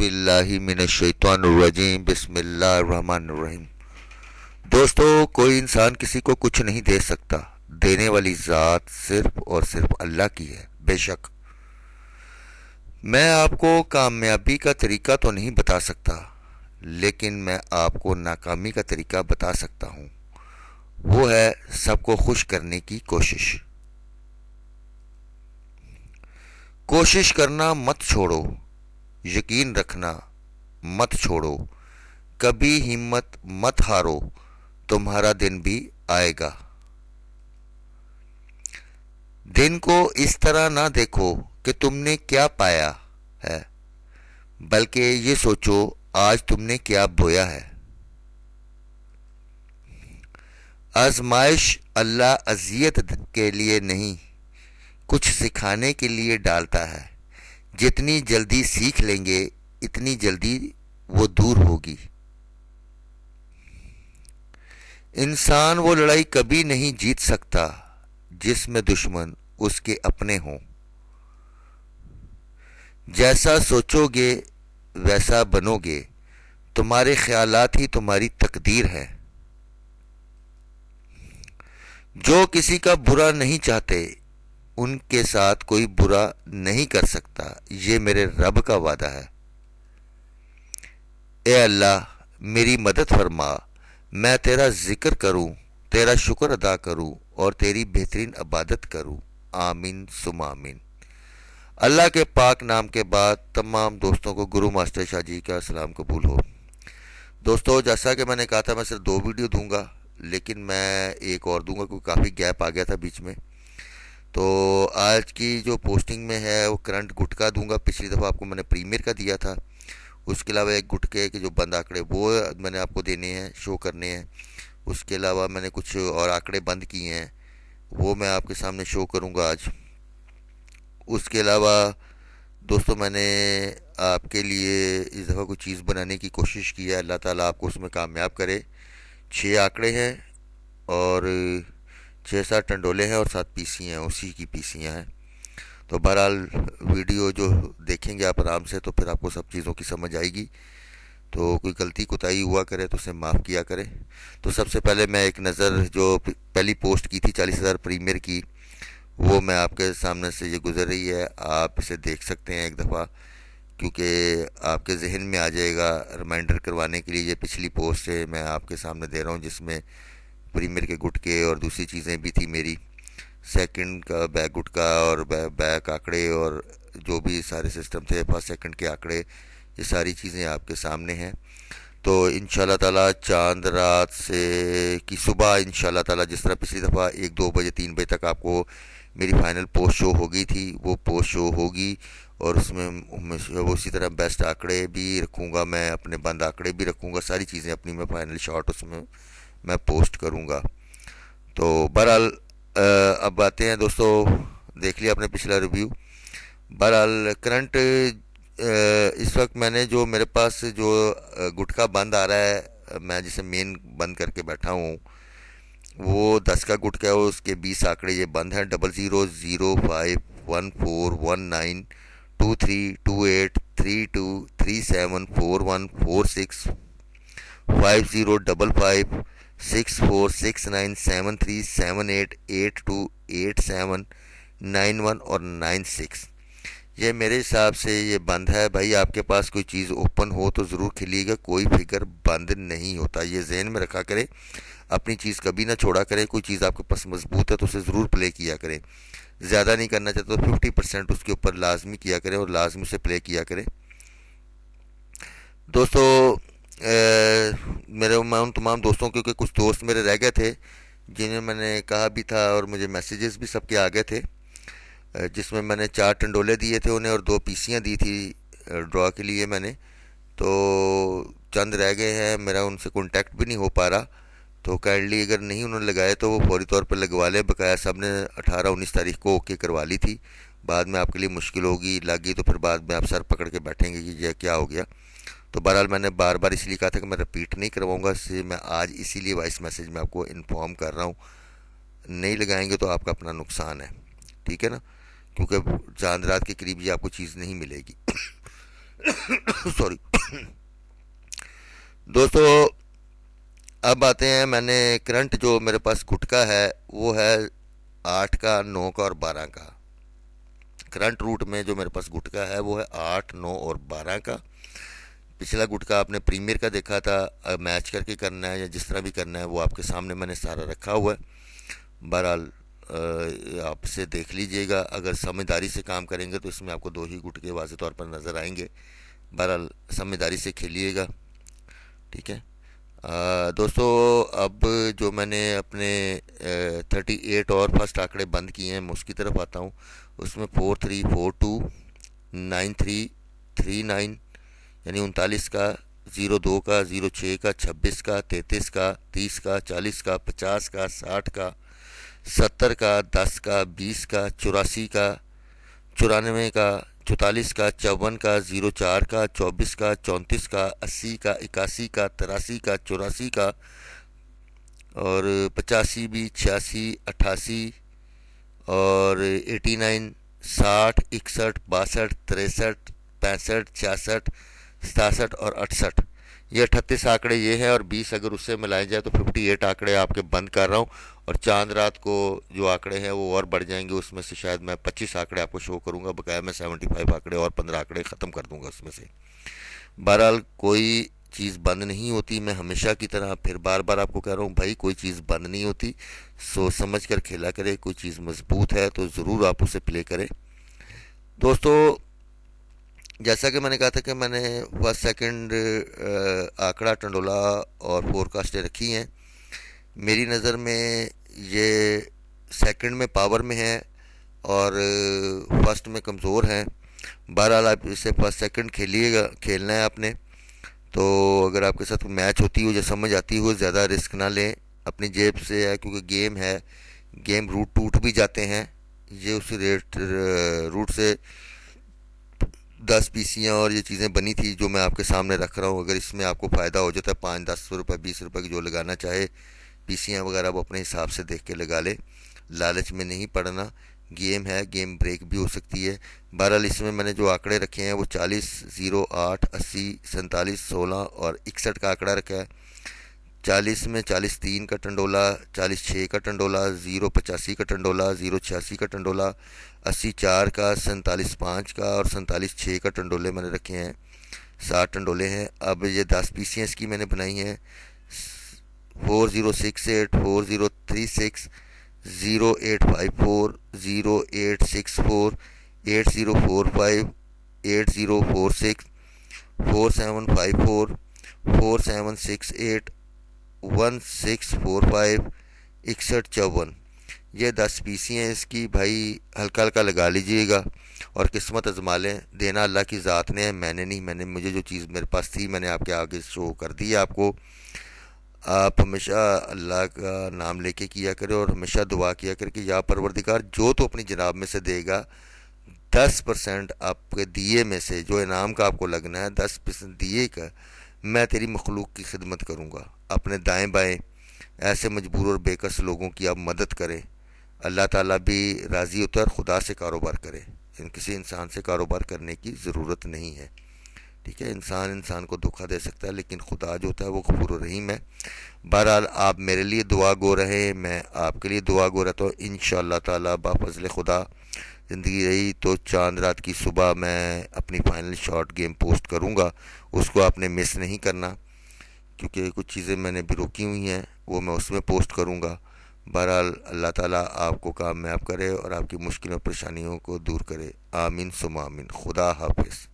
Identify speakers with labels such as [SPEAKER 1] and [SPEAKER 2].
[SPEAKER 1] औज़ुबिल्लाहि मिनश्शैतानिर्रजीम बिस्मिल्लाहिर्रहमानिर्रहीम। दोस्तों, कोई इंसान किसी को कुछ नहीं दे सकता। देने वाली ज़ात सिर्फ और सिर्फ अल्लाह की है। बेशक मैं आपको कामयाबी का तरीका तो नहीं बता सकता, लेकिन मैं आपको नाकामी का तरीका बता सकता हूँ। वो है सबको खुश करने की कोशिश। कोशिश करना मत छोड़ो, यकीन रखना मत छोड़ो, कभी हिम्मत मत हारो, तुम्हारा दिन भी आएगा। दिन को इस तरह ना देखो कि तुमने क्या पाया है, बल्कि ये सोचो आज तुमने क्या बोया है। आजमाइश अल्लाह अजियत के लिए नहीं, कुछ सिखाने के लिए डालता है। जितनी जल्दी सीख लेंगे इतनी जल्दी वो दूर होगी। इंसान वो लड़ाई कभी नहीं जीत सकता जिसमें दुश्मन उसके अपने हों। जैसा सोचोगे वैसा बनोगे, तुम्हारे ख्यालात ही तुम्हारी तकदीर है। जो किसी का बुरा नहीं चाहते उनके साथ कोई बुरा नहीं कर सकता, ये मेरे रब का वादा है। ए अल्लाह, मेरी मदद फरमा, मैं तेरा जिक्र करूं, तेरा शुक्र अदा करूं और तेरी बेहतरीन इबादत करूं। आमीन सुम आमीन। अल्लाह के पाक नाम के बाद तमाम दोस्तों को गुरु मास्टर शाह जी का सलाम कबूल हो। दोस्तों, जैसा कि मैंने कहा था मैं सिर्फ 2 वीडियो दूंगा, लेकिन मैं एक और दूंगा क्योंकि काफ़ी गैप आ गया था बीच में। तो आज की जो पोस्टिंग में है वो करंट गुटका दूंगा। पिछली दफ़ा आपको मैंने प्रीमियर का दिया था। उसके अलावा एक गुटके के जो बंद आंकड़े वो मैंने आपको देने हैं, शो करने हैं। उसके अलावा मैंने कुछ और आंकड़े बंद किए हैं, वो मैं आपके सामने शो करूंगा आज। उसके अलावा दोस्तों, मैंने आपके लिए इस दफ़ा कुछ चीज़ बनाने की कोशिश की है। अल्लाह ताला आपको उसमें कामयाब करे। 6 आंकड़े हैं और 6-7 टंडोले हैं और 7 पीसियाँ हैं, उसी की पीसियाँ हैं। तो बहरहाल वीडियो जो देखेंगे आप आराम से, तो फिर आपको सब चीज़ों की समझ आएगी। तो कोई गलती कोताही हुआ करे तो उसे माफ़ किया करें। तो सबसे पहले मैं एक नज़र जो पहली पोस्ट की थी 40,000 प्रीमियर की, वो मैं आपके सामने से ये गुजर रही है। आप इसे देख सकते हैं एक दफ़ा, क्योंकि आपके जहन में आ जाएगा। रिमाइंडर करवाने के लिए ये पिछली पोस्ट है मैं आपके सामने दे रहा हूँ, जिसमें प्रीमियर के गुटके और दूसरी चीज़ें भी थी मेरी। सेकंड का बैक गुटका और बैक आंकड़े और जो भी सारे सिस्टम थे, फर्स्ट सेकंड के आंकड़े, ये सारी चीज़ें आपके सामने हैं। तो इंशाल्लाह ताला चांद रात से की सुबह इंशाल्लाह ताला, जिस तरह पिछली दफ़ा 1-2 बजे 3 बजे तक आपको मेरी फाइनल पोस्ट शो हो गई थी, वो पोस्ट शो होगी। और उसमें वो उसी तरह बेस्ट आंकड़े भी रखूँगा, मैं अपने बंद आंकड़े भी रखूँगा, सारी चीज़ें अपनी मैं फाइनल शॉट उसमें मैं पोस्ट करूँगा। तो बहरहाल अब आते हैं दोस्तों, देख लिया आपने पिछला रिव्यू। बहरहाल करंट इस वक्त मैंने जो मेरे पास जो गुटका बंद आ रहा है, मैं जिसे मेन बंद करके बैठा हूँ, वो 10 का गुटका है। उसके 20 आंकड़े ये बंद हैं: 00, 0, 58, 43, 28, 37, 41, 46, 50, 55, 54, 69, 73, 78, 82, 87, 91 और 96। ये मेरे हिसाब से ये बंद है। भाई, आपके पास कोई चीज़ ओपन हो तो ज़रूर खिलिएगा, कोई फिगर बंद नहीं होता, ये जहन में रखा करें। अपनी चीज़ कभी ना छोड़ा करें। कोई चीज़ आपके पास मजबूत है तो उसे ज़रूर प्ले किया करें। ज़्यादा नहीं करना चाहते तो 50% उसके ऊपर लाजमी किया करें और लाजमी उसे प्ले किया करें। दोस्तों, मैं उन तमाम दोस्तों, क्योंकि कुछ दोस्त मेरे रह गए थे जिन्हें मैंने कहा भी था और मुझे मैसेजेस भी सबके आ गए थे, जिसमें मैंने 4 टंडोले दिए थे उन्हें और 2 पीसियाँ दी थी ड्रॉ के लिए मैंने। तो चंद रह गए हैं, मेरा उनसे कांटेक्ट भी नहीं हो पा रहा। तो काइंडली अगर नहीं उन्होंने लगाए तो वो फौरी तौर पर लगवा लें। बकाया सब ने 18-19 तारीख को ओके करवा ली थी। बाद में आपके लिए मुश्किल होगी लगी तो फिर बाद में आप सर पकड़ के बैठेंगे कि ये क्या हो गया। तो बहरहाल मैंने बार बार इसलिए कहा था कि मैं रिपीट नहीं करवाऊँगा, इससे मैं आज इसीलिए वॉइस मैसेज में आपको इन्फॉर्म कर रहा हूँ। नहीं लगाएंगे तो आपका अपना नुकसान है, ठीक है ना, क्योंकि चांद रात के करीब ये आपको चीज़ नहीं मिलेगी। सॉरी। दोस्तों, अब आते हैं, मैंने करंट जो मेरे पास गुटका है वो है 8 का, 9 का और 12 का। करंट रूट में जो मेरे पास गुटका है वो है 8, 9 और 12 का। पिछला गुटका आपने प्रीमियर का देखा था, मैच करके करना है या जिस तरह भी करना है वो आपके सामने मैंने सारा रखा हुआ है। बहरहाल आप इसे देख लीजिएगा। अगर समझदारी से काम करेंगे तो इसमें आपको दो ही गुटके वाज़ेह तौर पर नज़र आएंगे। बहरहाल समझदारी से खेलिएगा, ठीक है। दोस्तों, अब जो मैंने अपने 38 और फर्स्ट आंकड़े बंद किए हैं, मैं उसकी तरफ आता हूँ। उसमें 4342 9339 यानी 39 का, 02 का, 06 का, 26 का, 33 का, 30 का, 40 का, 50 का, 60 का, 70 का, 10 का, 20 का, 84 का, 94 का, 44 का, 54 का, 04 का, 24 का, 34 का, 80 का, 81 का, 83 का, 84 का और 85 भी, 86, 88 और 89, 60, 61, 62, 63, 65, 66, 67 और 68। ये 38 आंकड़े ये हैं, और 20 अगर उससे मिलाए जाए तो 58 आंकड़े आपके बंद कर रहा हूँ। और चांद रात को जो आंकड़े हैं वो और बढ़ जाएंगे, उसमें से शायद मैं 25 आंकड़े आपको शो करूँगा, बकाया मैं 75 आंकड़े और 15 आंकड़े ख़त्म कर दूँगा उसमें से। बहरहाल कोई चीज़ बंद नहीं होती, मैं हमेशा की तरह फिर बार बार आपको कह रहा हूँ भाई, कोई चीज़ बंद नहीं होती। सोच समझ कर खेला करें। कोई चीज़ मजबूत है तो ज़रूर आप उसे प्ले करें। दोस्तों, जैसा कि मैंने कहा था कि मैंने फर्स्ट सेकंड आंकड़ा, टंडोला और फोरकास्टें रखी हैं। मेरी नज़र में ये सेकंड में पावर में है और फर्स्ट में कमज़ोर हैं। बहरहाल आप इसे फर्स्ट सेकंड खेलिएगा, खेलना है आपने। तो अगर आपके साथ मैच होती हो या समझ आती हो, ज़्यादा रिस्क ना लें, अपनी जेब से है, क्योंकि गेम है, गेम रूट टूट भी जाते हैं। ये उसी रूट से 10 पीसियाँ और ये चीज़ें बनी थी जो मैं आपके सामने रख रहा हूँ। अगर इसमें आपको फ़ायदा हो जाता है, 5-10 रुपये, 20 रुपये की जो लगाना चाहे पीसियाँ वगैरह, वो अपने हिसाब से देख के लगा ले। लालच में नहीं पड़ना, गेम है, गेम ब्रेक भी हो सकती है। बहरहाल इसमें मैंने जो आंकड़े रखे हैं वो 40, 08, 80, 47, 16 और 61 का आंकड़ा रखा है। 40 में 43 का टंडोला, 46 का टंडोला, 085 का टंडोला, 086 का टंडोला, 84 का, 47 5 का और 47 6 का टंडोले मैंने रखे हैं। 60 टंडोले हैं। अब ये 10 पीसियाँ इसकी मैंने बनाई हैं। 4068, 4036, 0854, 0864, 8045, 8046, 4754, 4768, 1645, 6154। ये 10 पीसी हैं इसकी। भाई हल्का हल्का लगा लीजिएगा और किस्मत आजमा लें। देना अल्लाह की ज़ात ने है, मैंने नहीं। मुझे जो चीज़ मेरे पास थी मैंने आपके आगे शो कर दी है आपको। आप हमेशा अल्लाह का नाम लेके किया करें और हमेशा दुआ किया करें कि या परवरदिगार, जो तो अपनी जनाब में से देगा, 10% आपके दिए में से जो इनाम का आपको लगना है, 10% दिए का मैं तेरी मखलूक की खिदमत करूँगा। अपने दाएं बाएं ऐसे मजबूर और बेकस लोगों की आप मदद करें। अल्लाह ताला भी राज़ी होता है और ख़ुदा से कारोबार करें। किसी इंसान से कारोबार करने की ज़रूरत नहीं है, ठीक है। इंसान इंसान को धोखा दे सकता है, लेकिन खुदा जो होता है वो गफूर रहीम है। बहरहाल आप मेरे लिए दुआ गो रहे, मैं आपके लिए दुआ गो रहता हूँ। इंशाअल्लाह ताला बाफजल खुदा ज़िंदगी रही तो चांद रात की सुबह मैं अपनी फाइनल शॉट गेम पोस्ट करूँगा। उसको आपने मिस नहीं करना, क्योंकि कुछ चीज़ें मैंने भी रोकी हुई हैं, वो मैं उसमें पोस्ट करूँगा। बहरहाल अल्लाह ताला आपको कामयाब करे और आपकी मुश्किलों परेशानियों को दूर करे। आमीन सुमा आमीन। खुदा हाफिज़।